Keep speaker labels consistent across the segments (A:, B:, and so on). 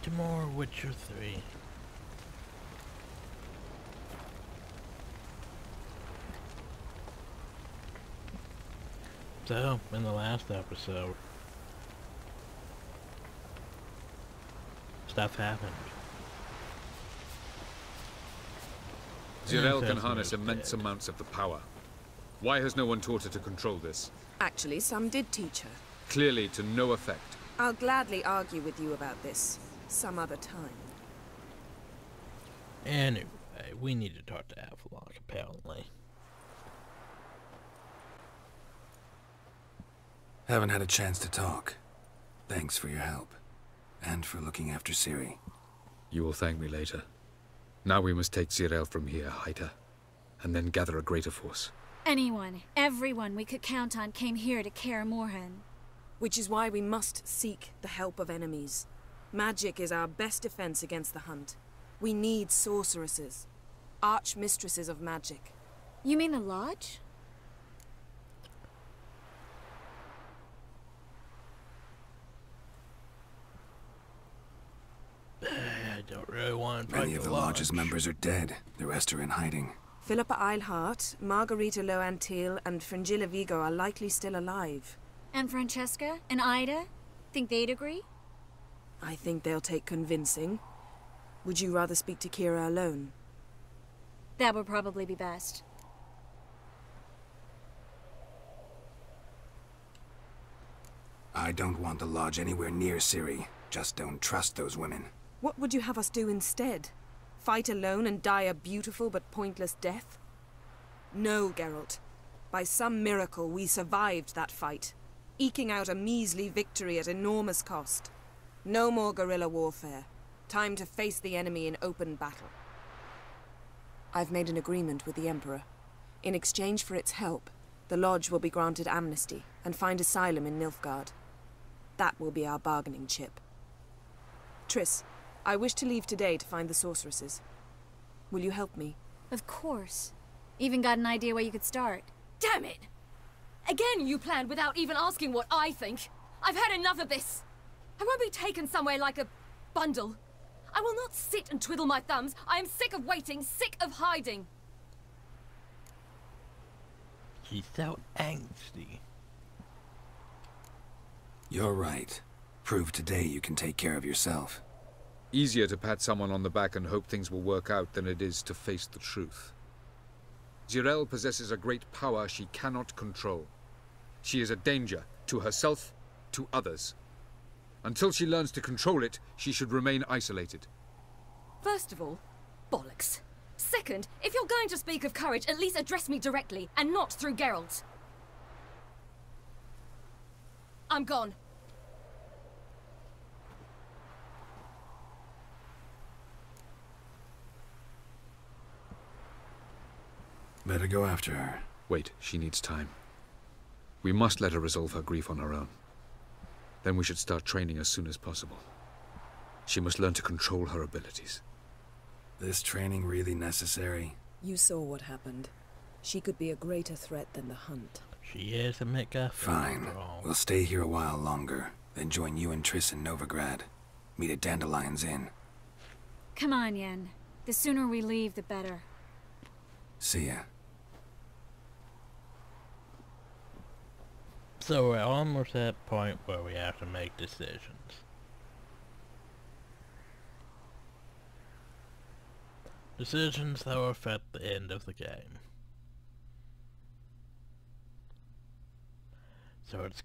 A: to more Witcher 3. So, in the last episode, stuff happened.
B: Zirel can harness immense amounts of the power. Why has no one taught her to control this?
C: Actually, some did teach her.
B: Clearly to no effect.
C: I'll gladly argue with you about this some other time.
A: Anyway, we need to talk to Avalok, apparently.
D: Haven't had a chance to talk. Thanks for your help. And for looking after Ciri.
B: You will thank me later. Now we must take Zirel from here, hide her, and then gather a greater force.
E: Anyone, everyone we could count on came here to Kaer Morhen.
C: Which is why we must seek the help of enemies. Magic is our best defense against the hunt. We need sorceresses. Archmistresses of magic.
E: You mean the Lodge?
A: I don't really want to fight
D: Many of the Lodge's members are dead. The rest are in hiding.
C: Philippa Eilhart, Margarita Loantil, and Fringilla Vigo are likely still alive.
E: And Francesca and Ida? Think they'd agree?
C: I think they'll take convincing. Would you rather speak to Kira alone?
E: That would probably be best.
D: I don't want the Lodge anywhere near Ciri. Just don't trust those women.
C: What would you have us do instead? Fight alone and die a beautiful but pointless death? No, Geralt. By some miracle, we survived that fight, eking out a measly victory at enormous cost. No more guerrilla warfare. Time to face the enemy in open battle. I've made an agreement with the Emperor. In exchange for its help, the Lodge will be granted amnesty and find asylum in Nilfgaard. That will be our bargaining chip. Triss, I wish to leave today to find the sorceresses. Will you help me?
E: Of course. Even got an idea where you could start.
F: Damn it! Again you planned without even asking what I think. I've had enough of this. I won't be taken somewhere like a bundle. I will not sit and twiddle my thumbs. I am sick of waiting, sick of hiding.
A: She's so angsty.
D: You're right. Prove today you can take care of yourself.
B: Easier to pat someone on the back and hope things will work out than it is to face the truth. Zirel possesses a great power she cannot control. She is a danger to herself, to others. Until she learns to control it, she should remain isolated.
F: First of all, bollocks. Second, if you're going to speak of courage, at least address me directly, and not through Geralt. I'm gone.
D: Better go after her.
B: Wait, she needs time. We must let her resolve her grief on her own. Then we should start training as soon as possible. She must learn to control her abilities.
D: This training really necessary?
C: You saw what happened. She could be a greater threat than the hunt.
A: She is a MacGuffin.
D: Fine. We'll stay here a while longer, then join you and Triss in Novigrad. Meet at Dandelion's Inn.
E: Come on, Yen. The sooner we leave, the better.
D: See ya.
A: So we're almost at that point where we have to make decisions. Decisions that will affect the end of the game. So it's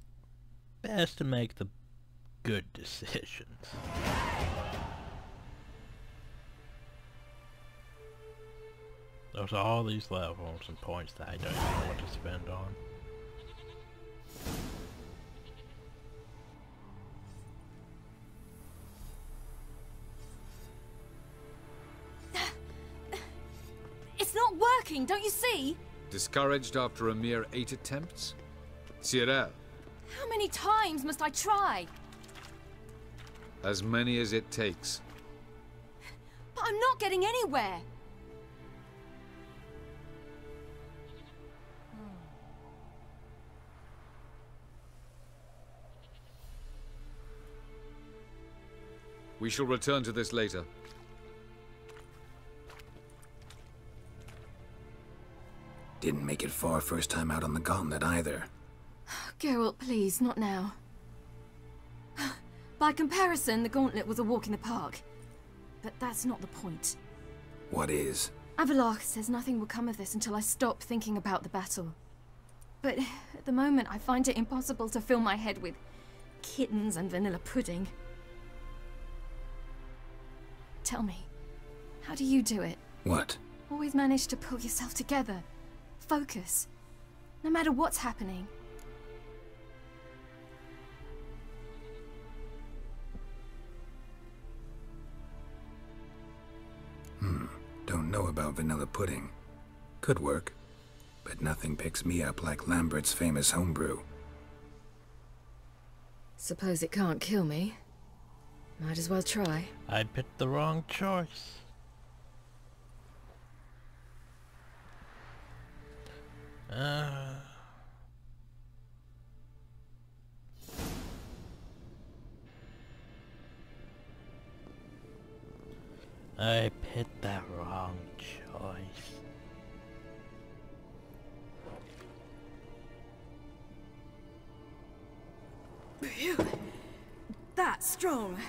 A: best to make the good decisions. There's all these levels and points that I don't even know what to spend on.
F: It's not working, don't you see?
B: Discouraged after a mere 8 attempts? Zirel,
F: How many times must I try?
B: as many as it takes.
F: But I'm not getting anywhere.
B: We shall return to this later.
D: Didn't make it far first time out on the gauntlet either.
F: Geralt, please, not now. By comparison, the gauntlet was a walk in the park. But that's not the point.
D: What is?
F: Avallac'h says nothing will come of this until I stop thinking about the battle. But at the moment, I find it impossible to fill my head with kittens and vanilla pudding. Tell me, how do you do it?
D: What?
F: Always manage to pull yourself together. Focus. No matter what's happening.
D: Don't know about vanilla pudding. Could work. But nothing picks me up like Lambert's famous homebrew.
F: Suppose it can't kill me. Might as well try.
A: I picked the wrong choice. I picked the wrong choice.
C: Phew. That's strong.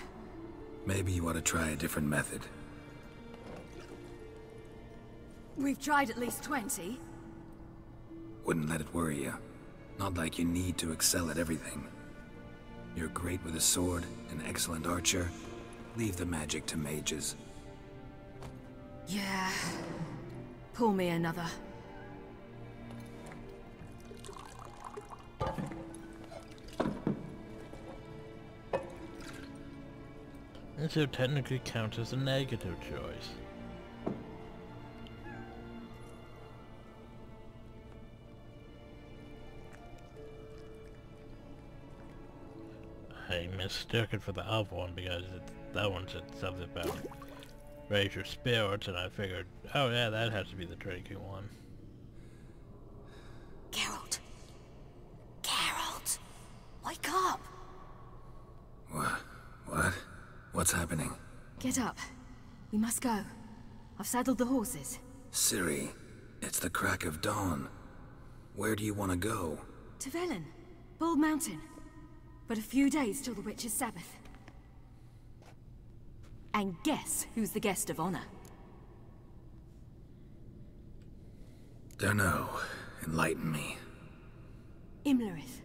D: Maybe you ought to try a different method.
C: We've tried at least 20.
D: Wouldn't let it worry you. Not like you need to excel at everything. You're great with a sword, an excellent archer. Leave the magic to mages.
C: Yeah. Pull me another.
A: This would technically count as a negative choice. I mistook it for the other one because that one said something about raise your spirits, and I figured, oh yeah, that has to be the tricky one.
C: Geralt. Geralt. Wake up.
D: What? What's happening?
C: Get up. We must go. I've saddled the horses.
D: Ciri, it's the crack of dawn. Where do you want to go?
C: To Velen. Bald Mountain. But a few days till the Witch's Sabbath. And guess who's the guest of honor?
D: Dunno. Enlighten me.
C: Imlerith.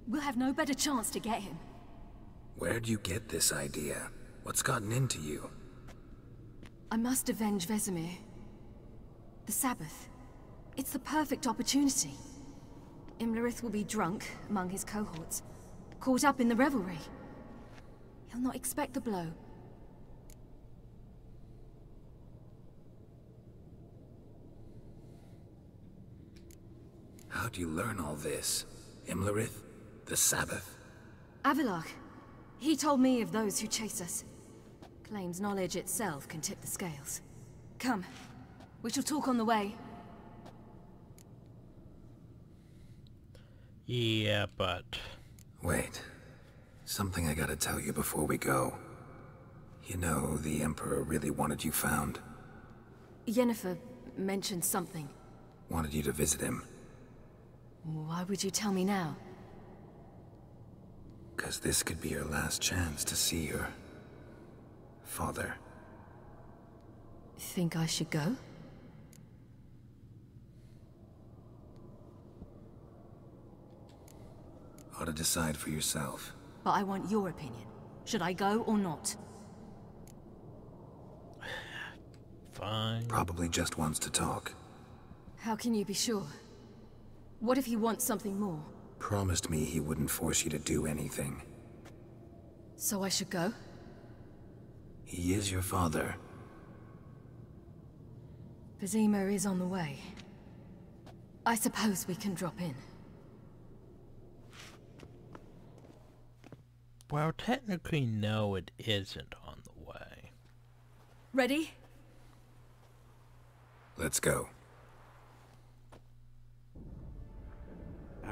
C: We'll have no better chance to get him.
D: Where'd you get this idea? What's gotten into you?
C: I must avenge Vesemir. The Sabbath. It's the perfect opportunity. Imlerith will be drunk among his cohorts, caught up in the revelry. He'll not expect the blow.
D: How'd you learn all this? Imlerith? The Sabbath?
C: Avallac'h. He told me of those who chase us. Claims knowledge itself can tip the scales. Come. We shall talk on the way.
A: Yeah, but...
D: Wait. Something I gotta tell you before we go. You know, the Emperor really wanted you found.
C: Yennefer mentioned something.
D: Wanted you to visit him.
C: Why would you tell me now?
D: 'Cause this could be your last chance to see your... father.
C: Think I should go?
D: Ought to decide for yourself.
C: But I want your opinion. Should I go or not?
A: Fine.
D: Probably just wants to talk.
C: How can you be sure? What if he wants something more?
D: Promised me he wouldn't force you to do anything.
C: So I should go?
D: He is your father.
C: Vesemir is on the way. I suppose we can drop in.
A: Well, technically, no, it isn't on the way.
C: Ready?
D: Let's go.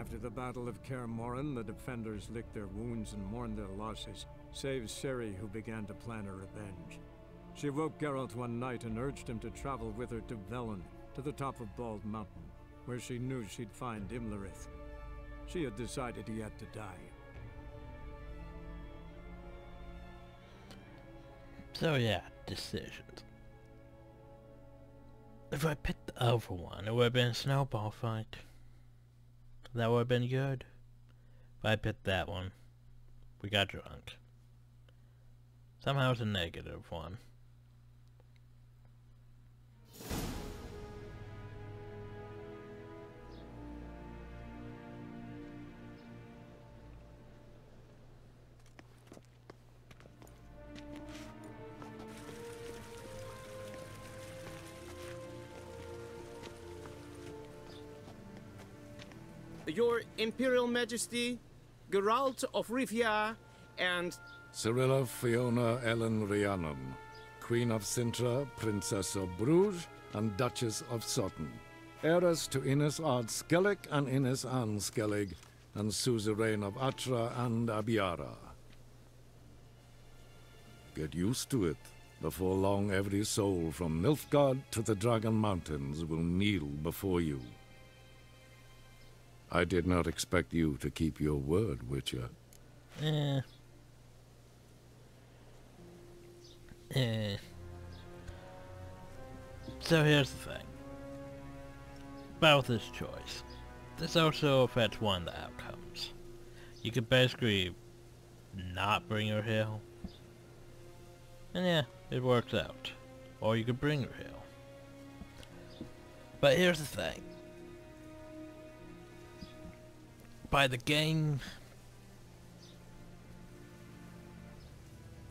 G: After the Battle of Kaer Morhen, the defenders licked their wounds and mourned their losses, save Ciri, who began to plan her revenge. She woke Geralt one night and urged him to travel with her to Velen, to the top of Bald Mountain, where she knew she'd find Imlerith. She had decided he had to die.
A: So yeah, decisions. If I picked the other one, it would have been a snowball fight. That would have been good. If I picked that one, we got drunk. Somehow it's a negative one.
H: Your Imperial Majesty, Geralt of Rivia, and...
I: Cirilla Fiona Ellen Rhiannon, Queen of Sintra, Princess of Bruges, and Duchess of Sutton. Heiress to Innis Ard Skellig and Innis Ann Skellig, and suzerain of Atra and Abiara. Get used to it. Before long, every soul from Nilfgaard to the Dragon Mountains will kneel before you. I did not expect you to keep your word, Witcher.
A: So here's the thing. About this choice. This also affects one of the outcomes. You could basically not bring her here. And yeah, it works out. Or you could bring her here. But here's the thing. By the game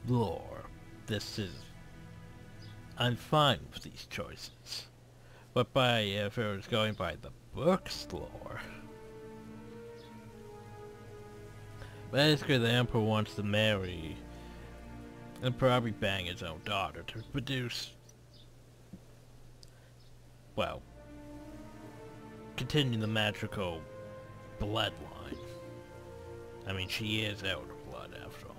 A: lore, I'm fine with these choices. But if it was going by the book's lore, basically the Emperor wants to marry and probably bang his own daughter to produce, well, continue the magical bloodline. I mean, she is elder blood after all.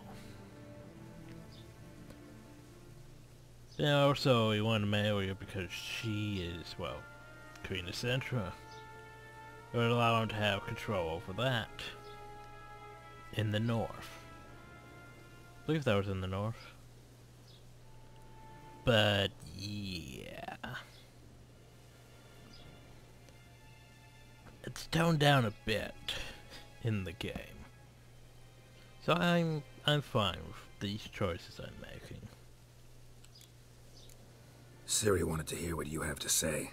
A: And also, he wanted to marry her because she is, well, Queen of Sintra. It would allow him to have control over that. In the north. I believe that was in the north. But, yeah. It's toned down a bit in the game. So I'm fine with these choices I'm making.
D: Ciri wanted to hear what you have to say.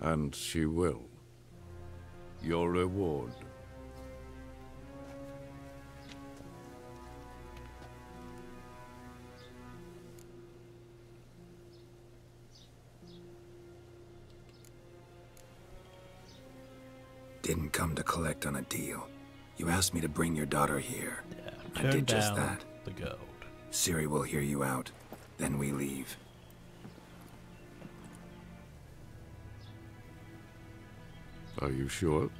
I: And she will. Your reward.
D: Didn't come to collect on a deal. You asked me to bring your daughter here.
A: Yeah,
D: I did just
A: down
D: that.
A: The gold.
D: Ciri will hear you out. Then we leave.
I: Are you sure?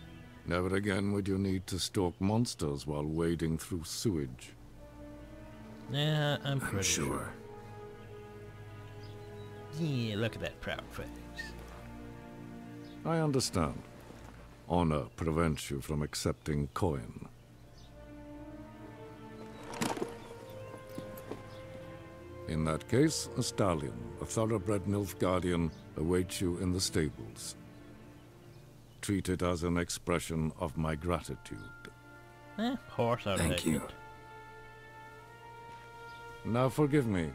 I: Never again would you need to stalk monsters while wading through sewage.
A: Yeah, I'm pretty
D: sure.
A: Yeah, look at that proud face.
I: I understand. Honor prevents you from accepting coin. In that case, a stallion, a thoroughbred Nilfgaardian, awaits you in the stables. Treat it as an expression of my gratitude.
A: Horse I'll
D: Thank
A: take
D: you.
A: it.
I: Now forgive me.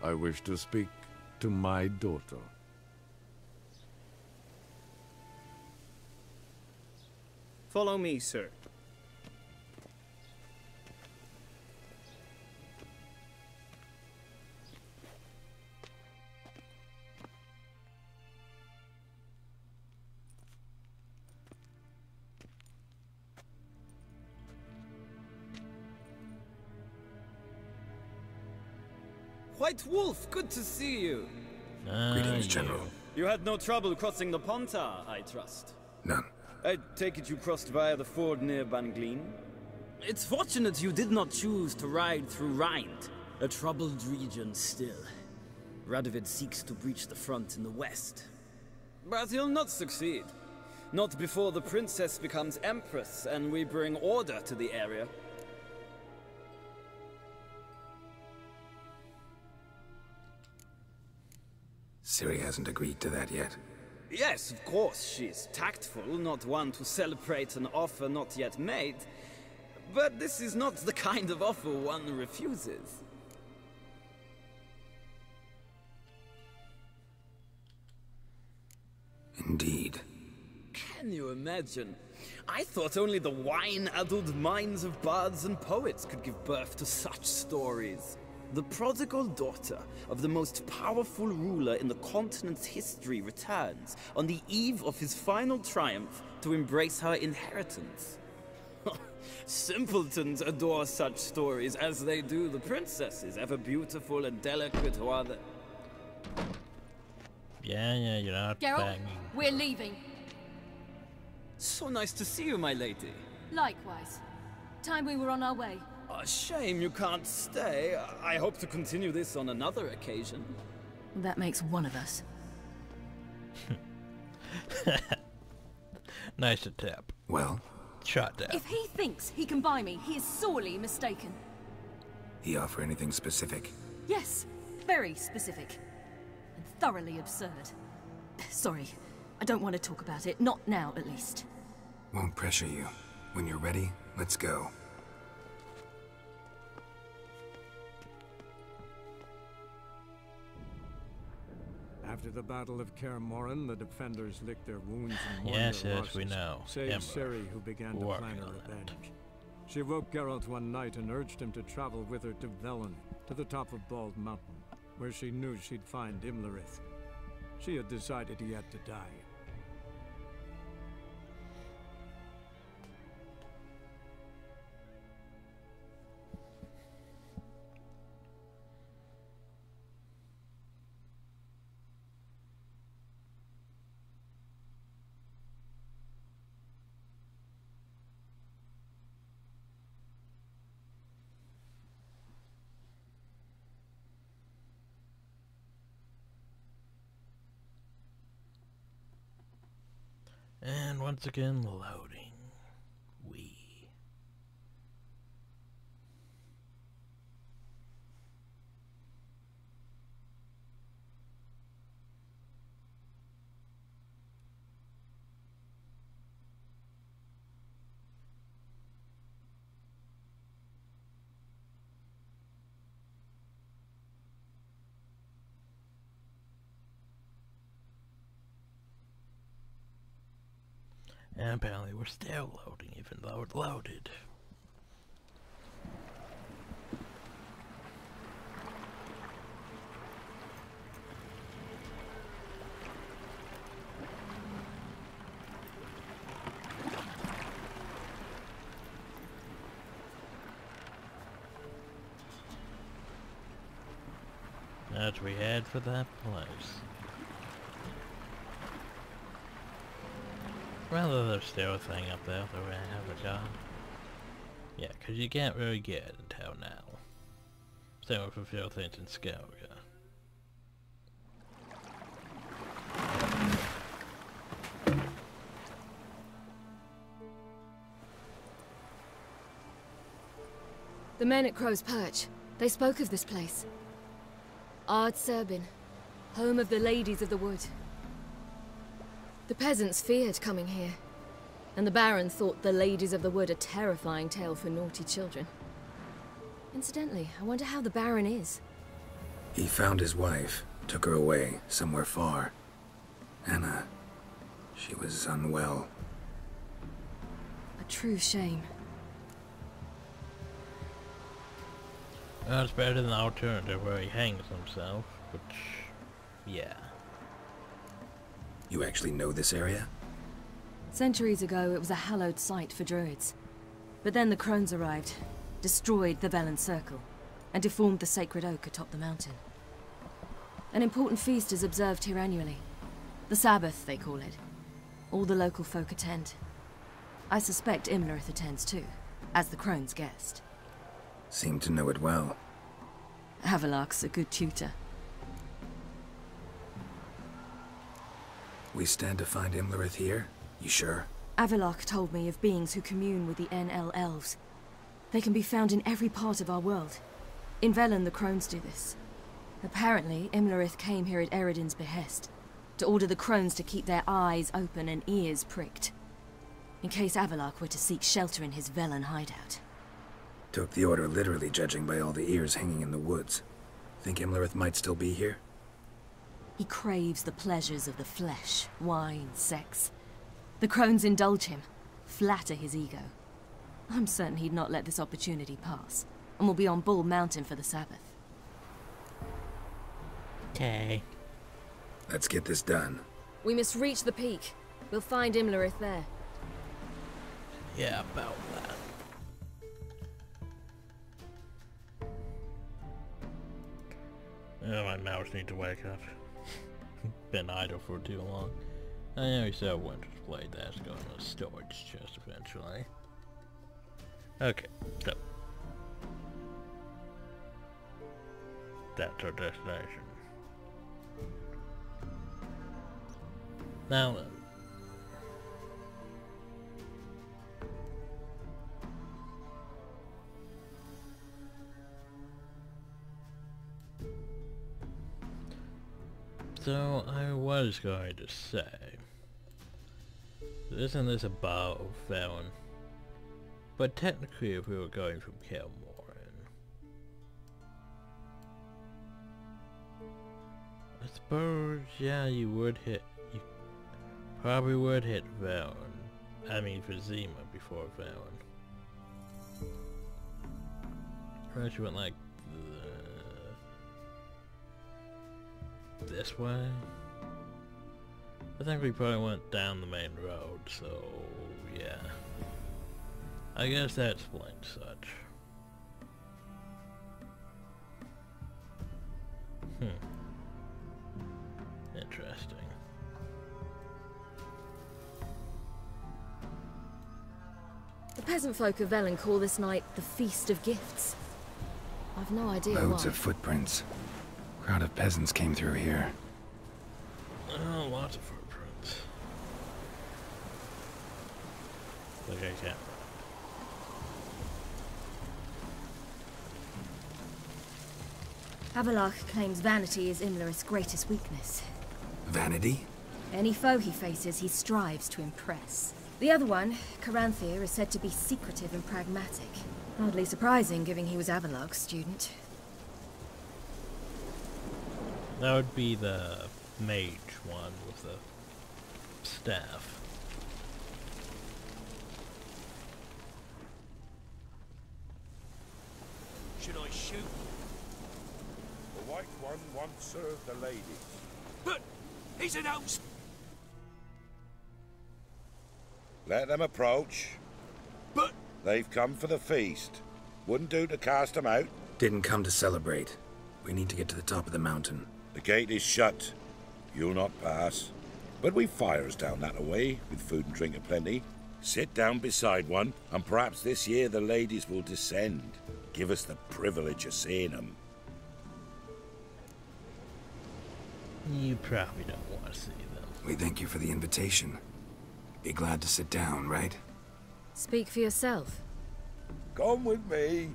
I: I wish to speak to my daughter.
H: Follow me, sir.
J: White Wolf, good to see you.
D: Greetings, General.
J: You had no trouble crossing the Ponta, I trust.
D: None.
J: I take it you crossed via the ford near Banglin? It's fortunate you did not choose to ride through Rind, a troubled region still. Radovid seeks to breach the front in the west. But he'll not succeed. Not before the princess becomes empress and we bring order to the area.
D: Ciri hasn't agreed to that yet.
J: Yes, of course, she's tactful, not one to celebrate an offer not yet made. But this is not the kind of offer one refuses.
D: Indeed.
J: Can you imagine? I thought only the wine-addled minds of bards and poets could give birth to such stories. The prodigal daughter of the most powerful ruler in the continent's history returns on the eve of his final triumph to embrace her inheritance. Simpletons adore such stories as they do the princesses, ever beautiful and delicate while the...
A: Yeah, you're not
F: Geralt,
A: banging.
F: we're leaving.
J: So nice to see you, my lady.
F: Likewise. Time we were on our way.
J: A shame you can't stay. I hope to continue this on another occasion.
F: That makes one of us.
A: Nice attempt.
D: Well?
A: Shot down.
F: If he thinks he can buy me, he is sorely mistaken.
D: He offer anything specific?
F: Yes, very specific. And thoroughly absurd. Sorry, I don't want to talk about it. Not now, at least.
D: Won't pressure you. When you're ready, let's go.
G: After the Battle of Kaer Morhen, the defenders licked their wounds and mourned
A: Yes,
G: their
A: yes,
G: losses,
A: we know.
G: save
A: Ember.
G: Ciri, who began to
A: Working
G: plan her
A: on that.
G: revenge. She woke Geralt one night and urged him to travel with her to Velen, to the top of Bald Mountain, where she knew she'd find Imlerith. She had decided he had to die.
A: And once again, loading. We. And apparently we're still loading, even though it loaded. As we head for that place. Rather, there's still a thing up there that we haven't done. Yeah, because you can't really get it until now. Same with a few things in Skellige.
F: The men at Crow's Perch, they spoke of this place. Ard Serbin, home of the Ladies of the Wood. The peasants feared coming here, and the Baron thought the Ladies of the Wood a terrifying tale for naughty children. Incidentally, I wonder how the Baron is.
D: He found his wife, took her away, somewhere far. Anna, she was unwell.
F: A true shame.
A: Well, it's better than the alternative where he hangs himself, which, yeah.
D: You actually know this area?
F: Centuries ago, it was a hallowed site for druids. But then the crones arrived, destroyed the Velen Circle, and deformed the sacred oak atop the mountain. An important feast is observed here annually. The Sabbath, they call it. All the local folk attend,
K: I suspect Imlerith attends too, as the crone's guest.
D: Seem to know it well.
K: Havelock's a good tutor.
D: We stand to find Imlerith here? You sure?
K: Avalok told me of beings who commune with the NL elves. They can be found in every part of our world. In Velen, the crones do this. Apparently, Imlerith came here at Eredin's behest, to order the crones to keep their eyes open and ears pricked, in case Avalok were to seek shelter in his Velen hideout.
D: Took the order literally, judging by all the ears hanging in the woods. Think Imlerith might still be here?
K: He craves the pleasures of the flesh, wine, sex. The crones indulge him, flatter his ego. I'm certain he'd not let this opportunity pass, and will be on Bull Mountain for the Sabbath.
A: Okay.
D: Let's get this done.
F: We must reach the peak. We'll find Imlerith there.
A: Yeah, about that. Oh, my mouse needs to wake up. Been idle for too long. I know you said Winter's Blade, that's going to a storage chest eventually. Okay, so. That's our destination. Now then. So, I was going to say, isn't this above Velen? But technically, if we were going from Kelmorin, I suppose, yeah, you probably would hit Velen. I mean, Vizima before Velen. Unless you went like this way? I think we probably went down the main road, so yeah. I guess that explains such. Interesting.
F: The peasant folk of Velen call this night the Feast of Gifts. I've no idea
D: Loads
F: why.
D: of footprints. Crowd of peasants came through here.
A: Oh, lots of footprints. Like I can't.
K: Havelock claims vanity is Imlerith's greatest weakness.
D: Vanity?
K: Any foe he faces, he strives to impress. The other one, Caranthir, is said to be secretive and pragmatic. Hardly surprising, given he was Avalok's student.
A: That would be the mage one with the staff.
L: Should I shoot?
M: The white one once served the ladies.
L: But he's an host.
M: Let them approach.
L: But
M: they've come for the feast. Wouldn't do to cast them out.
D: Didn't come to celebrate. We need to get to the top of the mountain.
M: The gate is shut. You'll not pass. But we've fires down that away, with food and drink aplenty. Sit down beside one, and perhaps this year the ladies will descend. Give us the privilege of seeing them.
A: You probably don't want to see them.
D: We thank you for the invitation. Be glad to sit down, right?
F: Speak for yourself.
M: Come with me.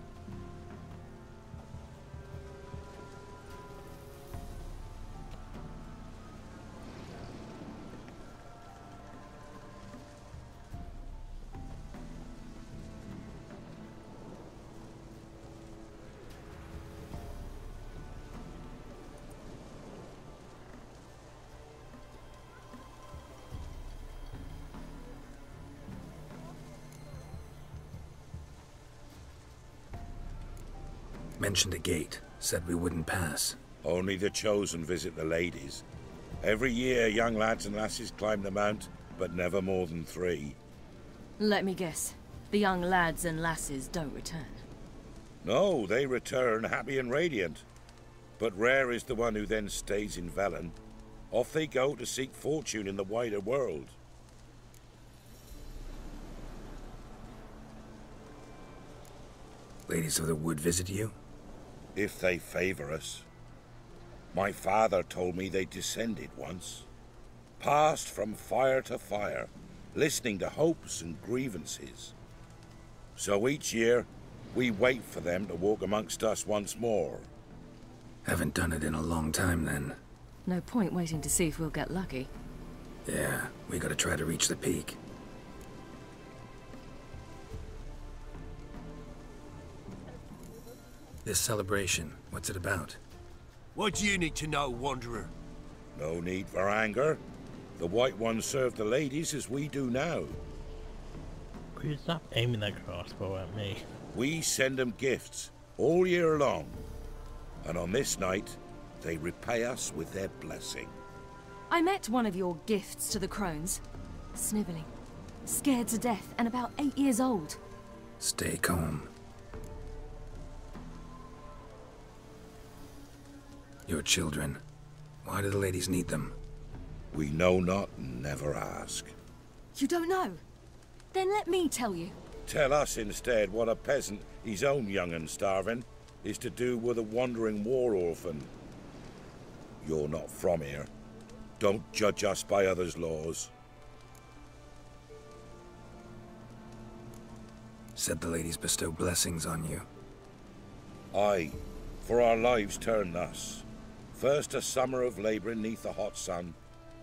D: Mentioned a gate. Said we wouldn't pass.
M: Only the chosen visit the ladies. Every year, young lads and lasses climb the mount, but never more than 3.
K: Let me guess. The young lads and lasses don't return.
M: No, they return happy and radiant. But rare is the one who then stays in Velen. Off they go to seek fortune in the wider world.
D: Ladies of the Wood visit you?
M: If they favor us. My father told me they descended once. Passed from fire to fire, listening to hopes and grievances. So each year, we wait for them to walk amongst us once more.
D: Haven't done it in a long time, then.
K: No point waiting to see if we'll get lucky.
D: Yeah, we gotta try to reach the peak. This celebration, what's it about?
L: What do you need to know, Wanderer?
M: No need for anger. The White Ones serve the ladies as we do now.
A: Could you stop aiming that crossbow at me?
M: We send them gifts all year long. And on this night, they repay us with their blessing.
K: I met one of your gifts to the crones. Snivelling. Scared to death and about 8 years old.
D: Stay calm. Your children. Why do the ladies need them?
M: We know not and never ask.
K: You don't know? Then let me tell you.
M: Tell us instead what a peasant, his own young and starving, is to do with a wandering war orphan. You're not from here. Don't judge us by others' laws.
D: Said the ladies bestow blessings on you.
M: Aye, for our lives turn thus. First a summer of labouring neath the hot sun,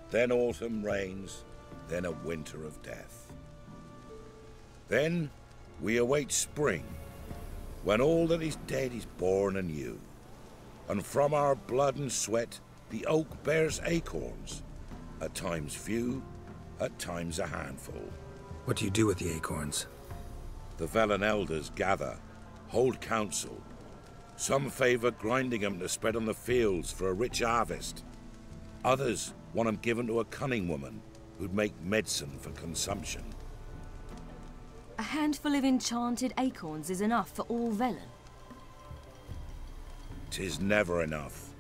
M: then autumn rains, then a winter of death. Then we await spring, when all that is dead is born anew. And from our blood and sweat the oak bears acorns, at times few, at times a handful.
D: What do you do with the acorns?
M: The Velen elders gather, hold council. Some favour grinding them to spread on the fields for a rich harvest. Others want them given to a cunning woman who'd make medicine for consumption.
K: A handful of enchanted acorns is enough for all Velen.
M: 'Tis never enough.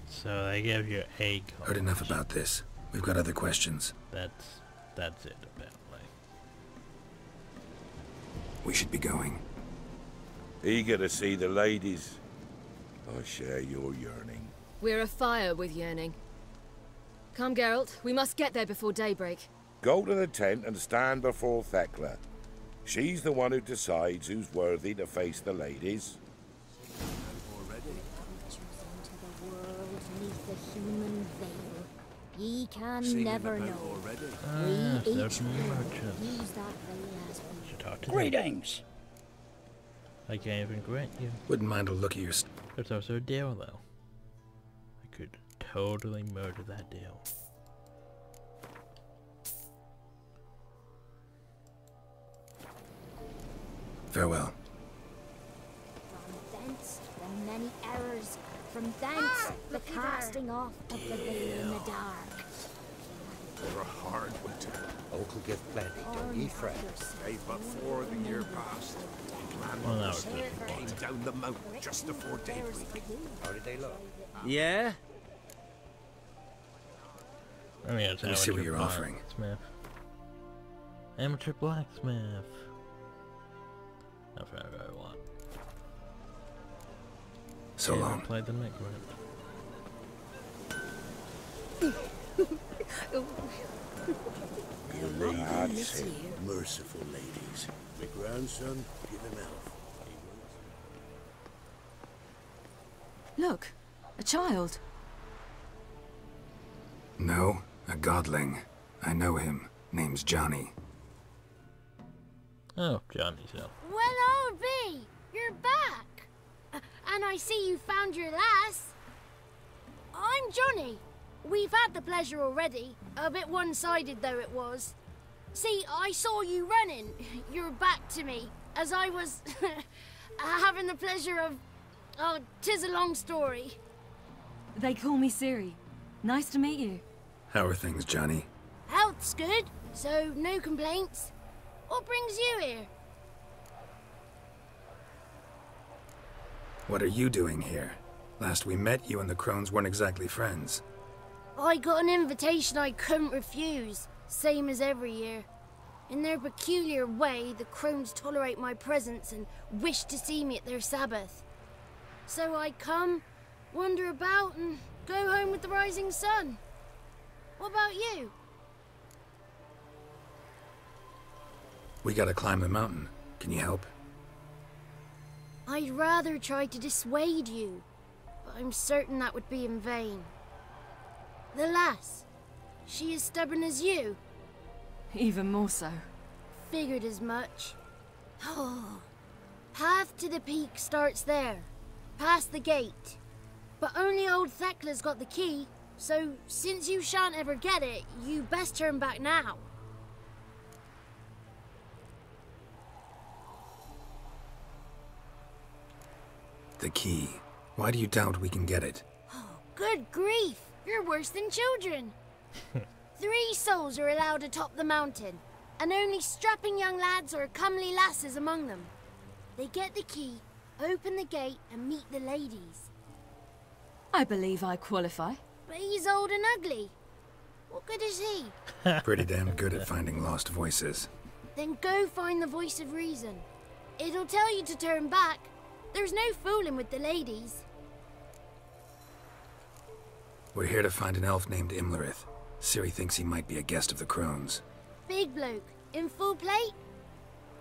A: So they give you acorns.
D: Heard enough about this. We've got other questions.
A: That's it, apparently.
D: We should be going.
M: Eager to see the ladies. I share your yearning.
F: We're afire with yearning. Come, Geralt. We must get there before daybreak.
M: Go to the tent and stand before Thekla. She's the one who decides who's worthy to face the ladies.
E: Ye can never know. We each use that veil as we...
N: Greetings!
A: I can't even grant you.
D: Wouldn't mind a look at your...
A: There's also a deal, though. I could totally murder that deal.
D: Farewell.
E: From thence, the many errors. From thence, the casting off of the veil in the dark.
L: For a hard winter.
O: Oak will give plenty, don't ye fret.
L: Gave but 4 the year past.
A: Well, that was
L: Came down the mountain just before daybreak.
O: How did they look?
J: Yeah?
A: I mean, it's
D: Let me see what you're offering.
A: Blacksmith. Amateur blacksmith. That's what I really want.
D: So long.
A: Play the mic
O: That's it. Merciful ladies. My grandson, give him health.
K: Look, a child.
D: No, a godling. I know him. Name's Johnny.
A: Oh, Johnny's hill.
P: Well, old B, you're back. And I see you found your lass. I'm Johnny. We've had the pleasure already. A bit one-sided though it was. See, I saw you running, your back to me, as I was having the pleasure of... Oh, 'tis a long story.
K: They call me Ciri. Nice to meet you.
D: How are things, Johnny?
P: Health's good, so no complaints. What brings you here?
D: What are you doing here? Last we met, you and the crones weren't exactly friends.
P: I got an invitation I couldn't refuse, same as every year. In their peculiar way, the crones tolerate my presence and wish to see me at their Sabbath. So I come, wander about, and go home with the rising sun. What about you?
D: We gotta climb the mountain. Can you help?
P: I'd rather try to dissuade you, but I'm certain that would be in vain. The lass, she is stubborn as you.
K: Even more so.
P: Figured as much. Oh, path to the peak starts there, past the gate. But only old Thekla's got the key, so since you shan't ever get it, you best turn back now.
D: The key. Why do you doubt we can get it?
P: Oh, good grief! You're worse than children. 3 souls are allowed atop the mountain, and only strapping young lads or comely lasses among them. They get the key, open the gate, and meet the ladies.
K: I believe I qualify.
P: But he's old and ugly. What good is he?
D: Pretty damn good at finding lost voices.
P: Then go find the voice of reason. It'll tell you to turn back. There's no fooling with the ladies.
D: We're here to find an elf named Imlerith. Ciri thinks he might be a guest of the crones.
P: Big bloke, in full plate?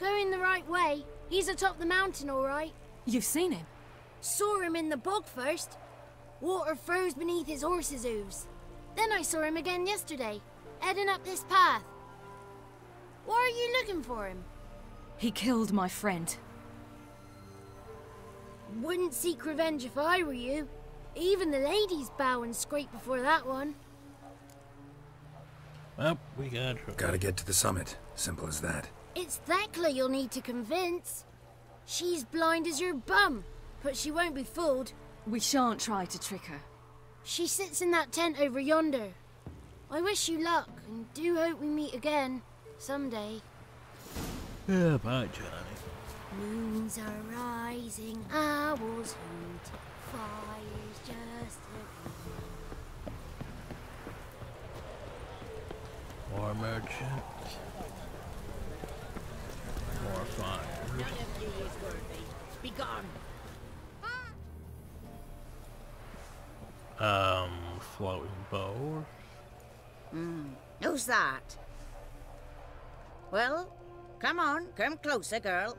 P: Going the right way. He's atop the mountain, all right.
K: You've seen him?
P: Saw him in the bog first. Water froze beneath his horse's hooves. Then I saw him again yesterday, heading up this path. Why are you looking for him?
K: He killed my friend.
P: Wouldn't seek revenge if I were you. Even the ladies bow and scrape before that one.
A: Well, we
D: gotta get to the summit. Simple as that.
P: It's Thekla you'll need to convince. She's blind as your bum, but she won't be fooled.
K: We shan't try to trick her.
P: She sits in that tent over yonder. I wish you luck, and do hope we meet again, someday.
A: Yeah, bye, Johnny.
P: Moons are rising, owls hoot, fire's just
A: More merchants. More fires.
N: Be gone.
A: Floating bows.
N: Who's that? Well, come on, come closer, girl.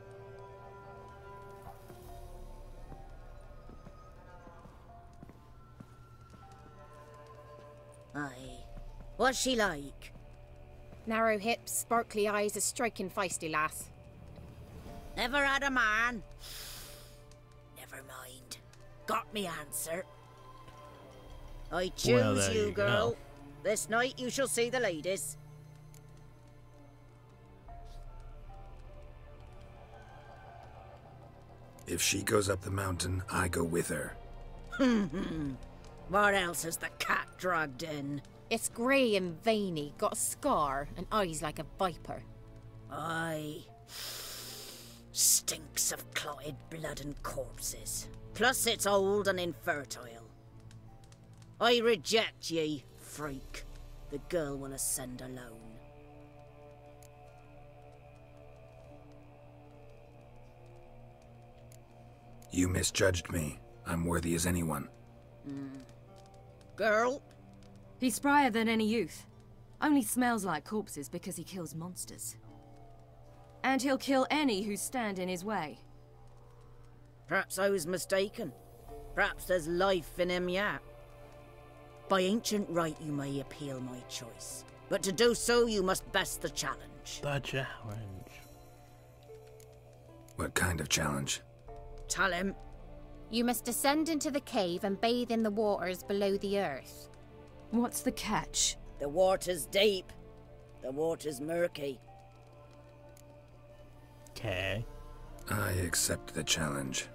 N: Aye. What's she like?
Q: Narrow hips, sparkly eyes, a striking feisty lass.
N: Never had a man. Never mind. Got me answer. I choose you, girl.
A: Go.
N: This night you shall see the ladies.
D: If she goes up the mountain, I go with her.
N: What else has the cat dragged in?
Q: It's grey and veiny, got a scar, and eyes like a viper.
N: Aye. Stinks of clotted blood and corpses. Plus it's old and infertile. I reject ye, freak. The girl will ascend alone.
D: You misjudged me. I'm worthy as anyone.
N: Girl?
K: He's sprier than any youth. Only smells like corpses because he kills monsters. And he'll kill any who stand in his way.
N: Perhaps I was mistaken. Perhaps there's life in him yet. By ancient right you may appeal my choice. But to do so you must best the challenge.
A: The challenge.
D: What kind of challenge?
N: Tell him.
Q: You must descend into the cave and bathe in the waters below the earth.
K: What's the catch?
N: The water's deep. The water's murky.
A: Okay.
D: I accept the challenge.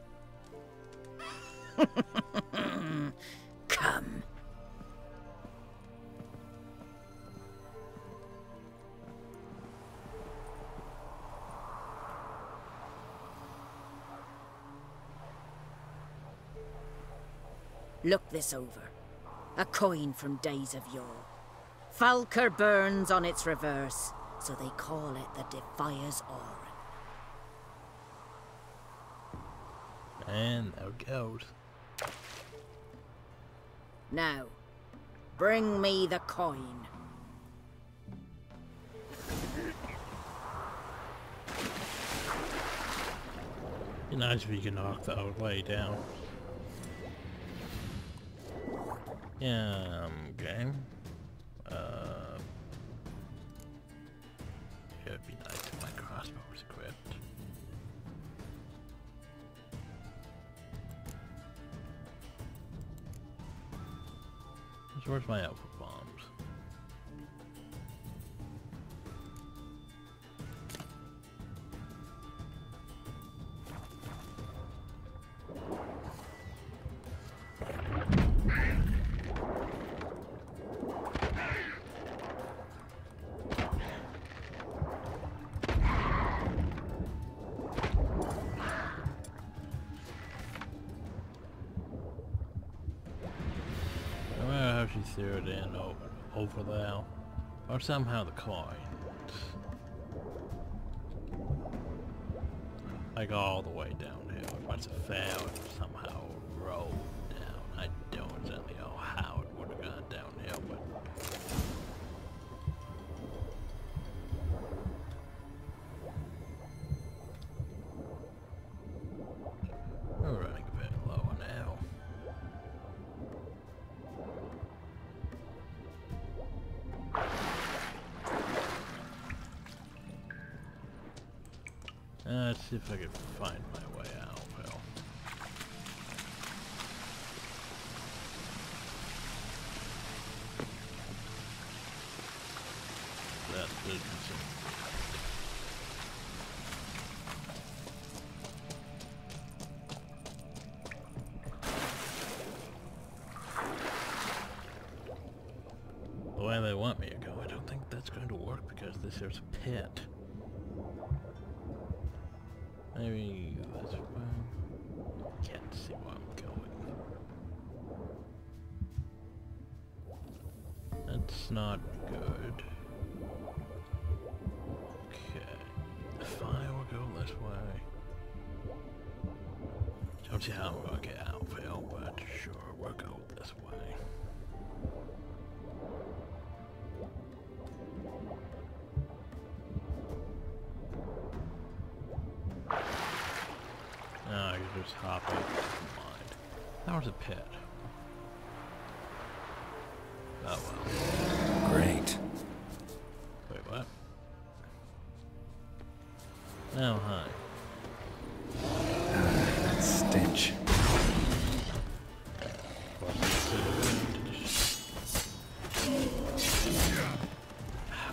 N: Come. Look this over. A coin from days of yore. Falker burns on its reverse. so they call it the Defier's Oran.
A: And there it goes.
N: Now, bring me the coin.
A: Be nice if you can knock the old lady down. Yeah, game. It'd be nice if my crossbow was equipped. So where's my alpha bombs? She threw it in over there, or somehow the coin, like all the way downhill. It must have fell and somehow rolled down. I don't exactly know how it would have gone downhill, but we're running a bit low now. Let's see if I can find my way out, well. That didn't seem the way they want me to go. I don't think that's going to work because there's a pit. Maybe this way. Can't see where I'm going. That's not good. Okay. If I will go this way. Don't see how I'm gonna get out of here, but sure, we'll go this way. No, you just hop up. Never mind. That was a pit. Oh well.
D: Great.
A: Wait, what? Oh, hi.
D: That stench.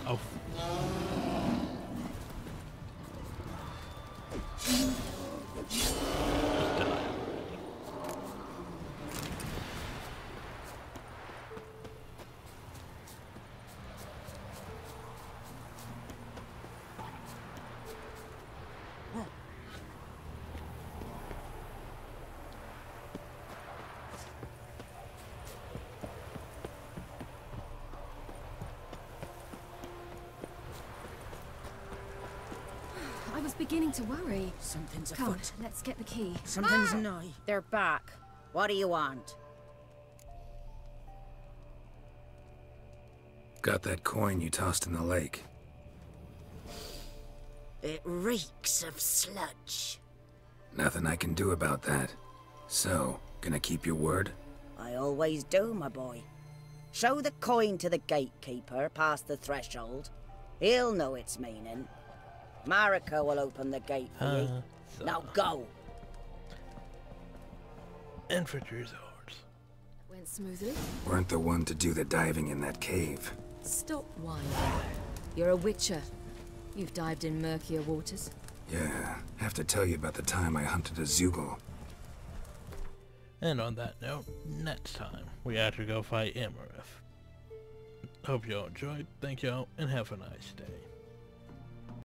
A: Oh.
K: I was beginning to worry.
N: Something's
K: Come,
N: afoot.
K: let's get the key.
N: Something's nigh. They're back. What do you want?
D: Got that coin you tossed in the lake.
N: It reeks of sludge.
D: Nothing I can do about that. So, gonna keep your word?
N: I always do, my boy. Show the coin to the gatekeeper past the threshold. He'll know its meaning. Marika will open the gate for you. Now go.
A: Infantry's orders.
K: Went smoothly.
D: Weren't the one to do the diving in that cave.
K: Stop whining. You're a witcher. You've dived in murkier waters.
D: Yeah, have to tell you about the time I hunted a Zugel.
A: And on that note, next time we have to go fight Imarith. Hope you all enjoyed, thank y'all, and have a nice day.